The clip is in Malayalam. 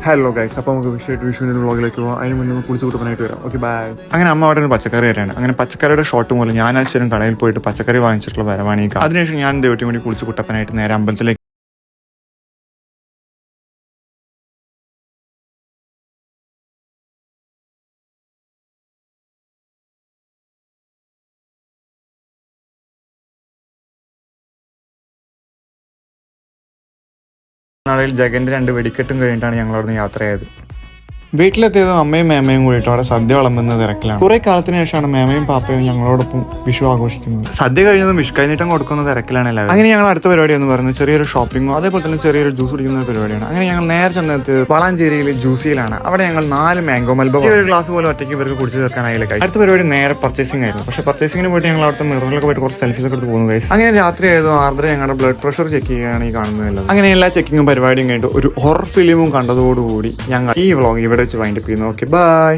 ഹലോ ഗൈസ്, അപ്പോൾ നമുക്ക് വിഷുവിൻ്റെ വ്ളോഗിലേക്ക് പോകാം. അതിന് മുന്നേ കുളിച്ച് കൂട്ടപ്പനായിട്ട് വരാം. Okay bye. അങ്ങനെ അമ്മ അവിടെ നിന്ന് പച്ചക്കറി വരെയാണ്. അങ്ങനെ പച്ചക്കറിയുടെ ഷോട്ട് മൂലം ഞാൻ ആശ്ചര്യം കടയിൽ പോയിട്ട് പച്ചക്കറി വാങ്ങിച്ചിട്ടുള്ള വരവാണ് ഈ. അതിനുശേഷം ഞാൻ ദേവട്ടി വേണ്ടി കുളിച്ച് കൂട്ടപ്പനായിട്ട് നേരെ അമ്പലത്തിലേക്ക്. നാളെ ജഗന്റെ 2 വെടിക്കെട്ടും കഴിഞ്ഞിട്ടാണ് ഞങ്ങൾ അവിടെ നിന്ന് യാത്രയായത്. വീട്ടിലെത്തിയതും അമ്മയും മേമയും കൂടിയിട്ട് അവിടെ സദ്യ വിളമ്പുന്ന തിരക്കിലാണ്. കുറെ കാലത്തിന് ശേഷമാണ് മേമയും പാപ്പയും ഞങ്ങളോടൊപ്പം വിഷു ആഘോഷിക്കുന്നത്. സദ്യ കഴിഞ്ഞതും വിഷു കൈനീട്ടം കൊടുക്കുന്ന തിരക്കിലാണ് എല്ലാവരും. അങ്ങനെ ഞങ്ങൾ അടുത്ത പരിപാടി എന്ന് പറയുന്നത് ചെറിയൊരു ഷോപ്പിങ്ങോ അതേപോലെ തന്നെ ചെറിയൊരു ജ്യൂസ് കുടിക്കുന്ന പരിപാടിയാണ്. അങ്ങനെ ഞങ്ങൾ നേരെ ചെന്നെത്തിയത് വളാഞ്ചേരിയിലെ ജ്യൂസിയിലാണ്. അവിടെ ഞങ്ങൾ 4 മാംഗോ മൽബോ ഒരു ഗ്ലാസ് പോലും ഒറ്റയ്ക്ക് ഇവർക്ക് കുടിച്ച് തീർക്കാനായില്ല. അടുത്ത പരിപാടി നേരെ പർച്ചേസിംഗ് ആയിരുന്നു. പക്ഷേ പർച്ചേസിംഗിന് പോയിട്ട് ഞങ്ങൾ അവിടുത്തെ മിററിലൊക്കെ പോയിട്ട് കുറച്ച് സെൽഫീസ് ഒക്കെ എടുത്ത് പോകുന്നു ഗൈസ്. അങ്ങനെ രാത്രി ആയതും ആർദ്ര ഞങ്ങളുടെ ബ്ലഡ് പ്രഷർ ചെക്ക് ചെയ്യുകയാണ് ഈ കാണുന്നതല്ല. അങ്ങനെ എല്ലാ ചെക്കിങ്ങും പരിപാടിയും കഴിഞ്ഞിട്ട് ഒരു ഹൊറർ ഫിലിമും കണ്ടതോടുകൂടി ഞങ്ങൾ ഈ വ്ളോഗ് ഇവിടെ വെച്ച് വൈൻഡപ്പ് ചെയ്യുന്നു. Okay bye.